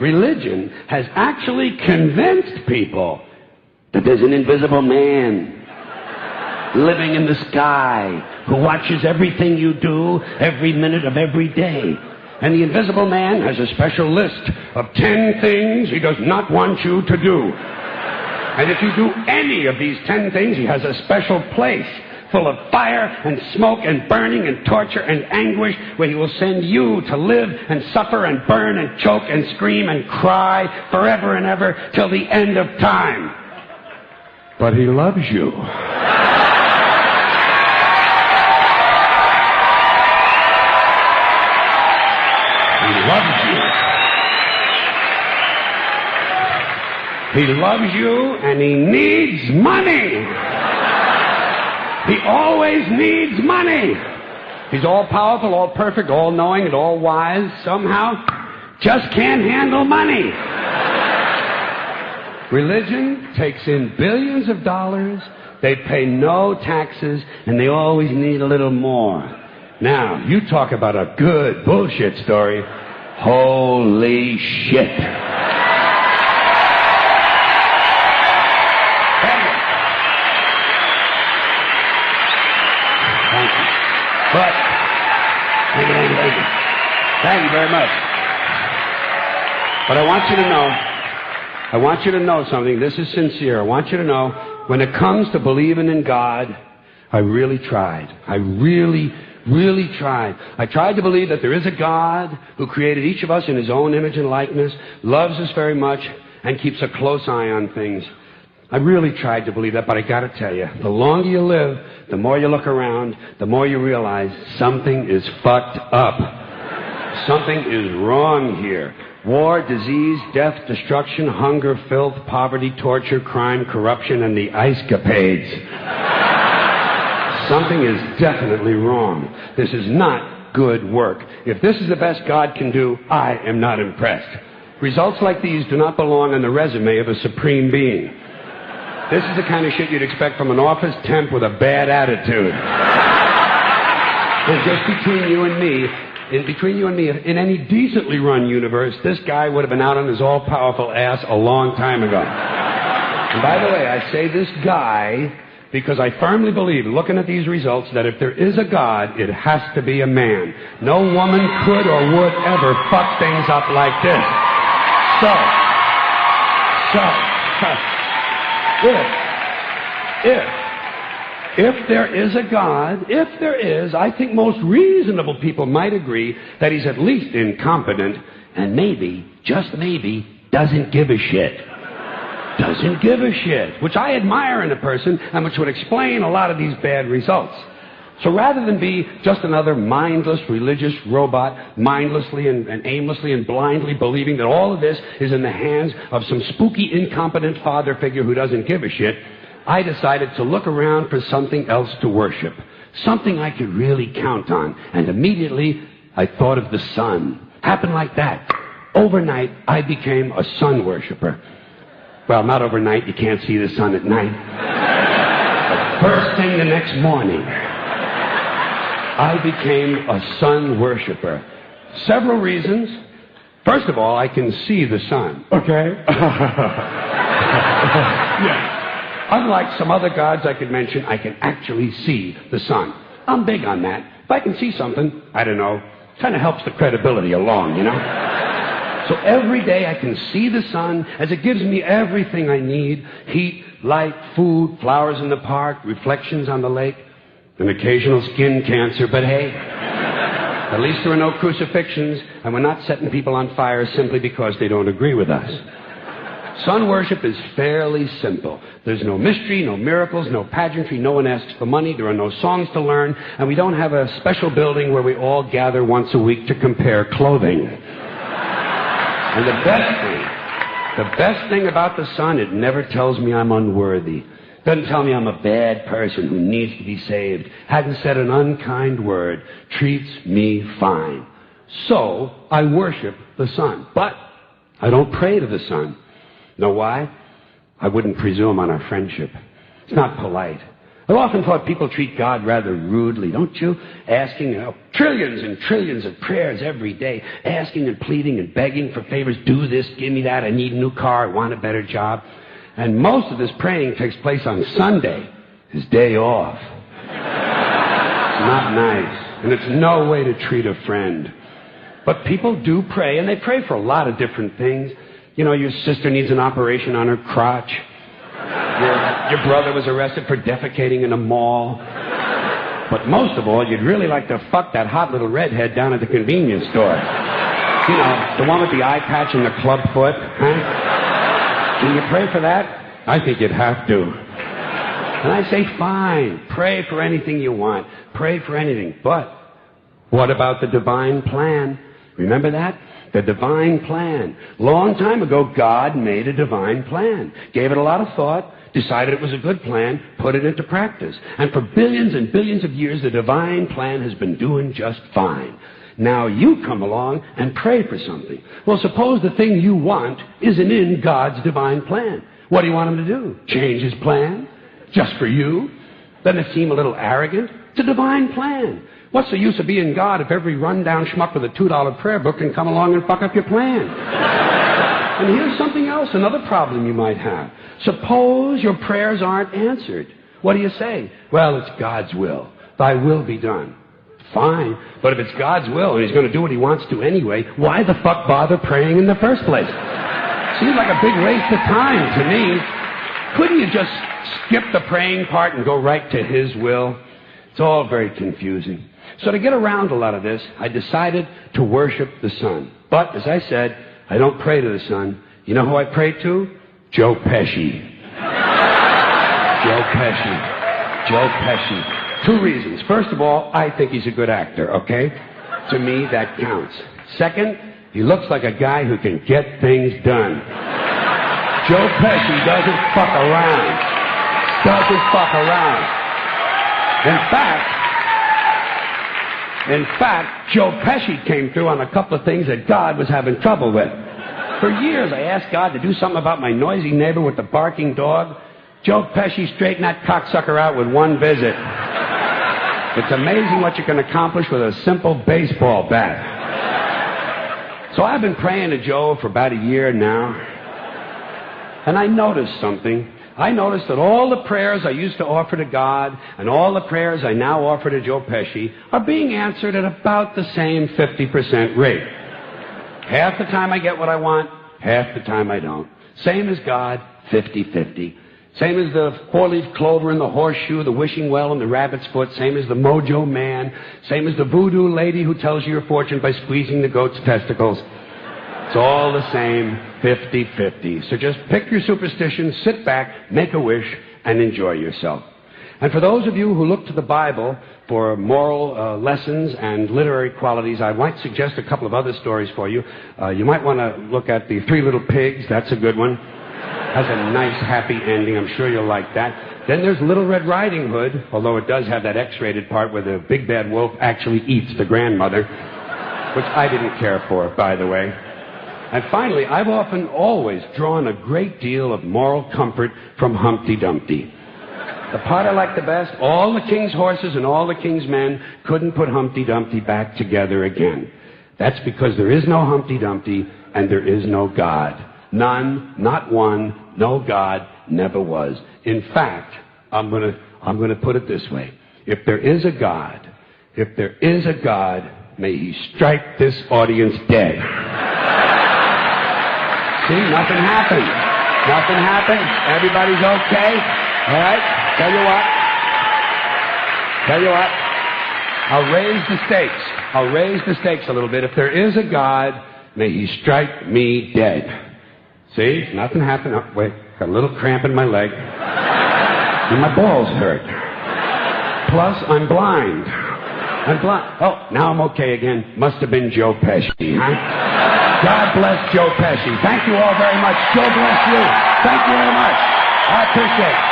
religion has actually convinced people that there's an invisible man living in the sky who watches everything you do every minute of every day. And the invisible man has a special list of 10 things he does not want you to do. And if you do any of these 10 things, he has a special place full of fire and smoke and burning and torture and anguish where he will send you to live and suffer and burn and choke and scream and cry forever and ever till the end of time. But he loves you. He loves you. He loves you and he needs money. He always needs money. He's all powerful, all perfect, all knowing, and all wise. Somehow, just can't handle money. Religion takes in billions of dollars. They pay no taxes, and they always need a little more. Now, you talk about a good bullshit story. Holy shit. But, thank you very much. But I want you to know something. This is sincere. I want you to know, when it comes to believing in God, I really tried. I really tried. I tried to believe that there is a God who created each of us in his own image and likeness, loves us very much, and keeps a close eye on things. I really tried to believe that, but I gotta tell you, the longer you live, the more you look around, the more you realize something is fucked up. Something is wrong here. War, disease, death, destruction, hunger, filth, poverty, torture, crime, corruption, and the ice-capades. Something is definitely wrong. This is not good work. If this is the best God can do, I am not impressed. Results like these do not belong on the resume of a supreme being. This is the kind of shit you'd expect from an office temp with a bad attitude. And just between you and me, in any decently run universe, this guy would have been out on his all-powerful ass a long time ago. And by the way, I say this guy because I firmly believe, looking at these results, that if there is a God, it has to be a man. No woman could or would ever fuck things up like this. If there is a God, I think most reasonable people might agree that he's at least incompetent and maybe, just maybe, doesn't give a shit. Doesn't give a shit, which I admire in a person and which would explain a lot of these bad results. So rather than be just another mindless religious robot, mindlessly and aimlessly and blindly believing that all of this is in the hands of some spooky, incompetent father figure who doesn't give a shit, I decided to look around for something else to worship, something I could really count on. And immediately, I thought of the sun. Happened like that. Overnight, I became a sun worshiper. Well, not overnight. You can't see the sun at night. But first thing the next morning, I became a sun worshiper. Several reasons. First of all, I can see the sun. Okay? Yeah. Unlike some other gods I could mention, I can actually see the sun. I'm big on that. If I can see something, I don't know, kind of helps the credibility along, you know? So every day I can see the sun as it gives me everything I need. Heat, light, food, flowers in the park, reflections on the lake, an occasional skin cancer, but hey, at least there are no crucifixions, and we're not setting people on fire simply because they don't agree with us. Sun worship is fairly simple. There's no mystery, no miracles, no pageantry, no one asks for money, there are no songs to learn, and we don't have a special building where we all gather once a week to compare clothing. And the best thing about the sun, it never tells me I'm unworthy. Doesn't tell me I'm a bad person who needs to be saved. Hasn't said an unkind word. Treats me fine. So, I worship the sun. But I don't pray to the sun. Know why? I wouldn't presume on our friendship. It's not polite. I've often thought people treat God rather rudely, don't you? Asking trillions and trillions of prayers every day, asking and pleading and begging for favors. Do this, give me that, I need a new car, I want a better job. And most of this praying takes place on Sunday, his day off. It's not nice, and it's no way to treat a friend. But people do pray, and they pray for a lot of different things. You know, your sister needs an operation on her crotch. Your brother was arrested for defecating in a mall. But most of all, you'd really like to fuck that hot little redhead down at the convenience store. You know, the one with the eye patch and the club foot. Huh? Can you pray for that? I think you'd have to. And I say, fine, pray for anything you want. Pray for anything. But what about the divine plan? Remember that? The divine plan. Long time ago, God made a divine plan. Gave it a lot of thought, decided it was a good plan, put it into practice. And for billions and billions of years, the divine plan has been doing just fine. Now you come along and pray for something. Well, suppose the thing you want isn't in God's divine plan. What do you want him to do? Change his plan? Just for you? Doesn't it seem a little arrogant? It's a divine plan. What's the use of being God if every rundown schmuck with a $2 prayer book can come along and fuck up your plan? And here's something else, another problem you might have. Suppose your prayers aren't answered. What do you say? Well, it's God's will. Thy will be done. Fine. But if it's God's will and he's going to do what he wants to anyway, why the fuck bother praying in the first place? Seems like a big waste of time to me. Couldn't you just skip the praying part and go right to his will? It's all very confusing. So to get around a lot of this, I decided to worship the sun. But, as I said, I don't pray to the sun. You know who I pray to? Joe Pesci. Joe Pesci. Joe Pesci. Two reasons. First of all, I think he's a good actor, okay? To me, that counts. Second, he looks like a guy who can get things done. Joe Pesci doesn't fuck around. Doesn't fuck around. In fact, Joe Pesci came through on a couple of things that God was having trouble with. For years, I asked God to do something about my noisy neighbor with the barking dog. Joe Pesci straightened that cocksucker out with one visit. It's amazing what you can accomplish with a simple baseball bat. So I've been praying to Joe for about a year now. And I noticed something. I noticed that all the prayers I used to offer to God and all the prayers I now offer to Joe Pesci are being answered at about the same 50% rate. Half the time I get what I want, half the time I don't. Same as God, 50-50. Same as the four-leaf clover and the horseshoe, the wishing well and the rabbit's foot. Same as the mojo man. Same as the voodoo lady who tells you your fortune by squeezing the goat's testicles. It's all the same, 50-50. So just pick your superstition, sit back, make a wish, and enjoy yourself. And for those of you who look to the Bible for moral lessons and literary qualities, I might suggest a couple of other stories for you. You might want to look at The Three Little Pigs. That's a good one. Has a nice, happy ending. I'm sure you'll like that. Then there's Little Red Riding Hood, although it does have that X-rated part where the big bad wolf actually eats the grandmother, which I didn't care for, by the way. And finally, I've often always drawn a great deal of moral comfort from Humpty Dumpty. The part I like the best, all the king's horses and all the king's men couldn't put Humpty Dumpty back together again. That's because there is no Humpty Dumpty and there is no God. None, not one, no God, never was. In fact, I'm gonna put it this way. If there is a God, may he strike this audience dead. See, nothing happened. Nothing happened. Everybody's okay. All right? Tell you what. I'll raise the stakes a little bit. If there is a God, may he strike me dead. See? Nothing happened. Oh, wait. Got a little cramp in my leg. And my balls hurt. Plus, I'm blind. Oh, now I'm okay again. Must have been Joe Pesci, huh? God bless Joe Pesci. Thank you all very much. Joe bless you. Thank you very much. I appreciate it.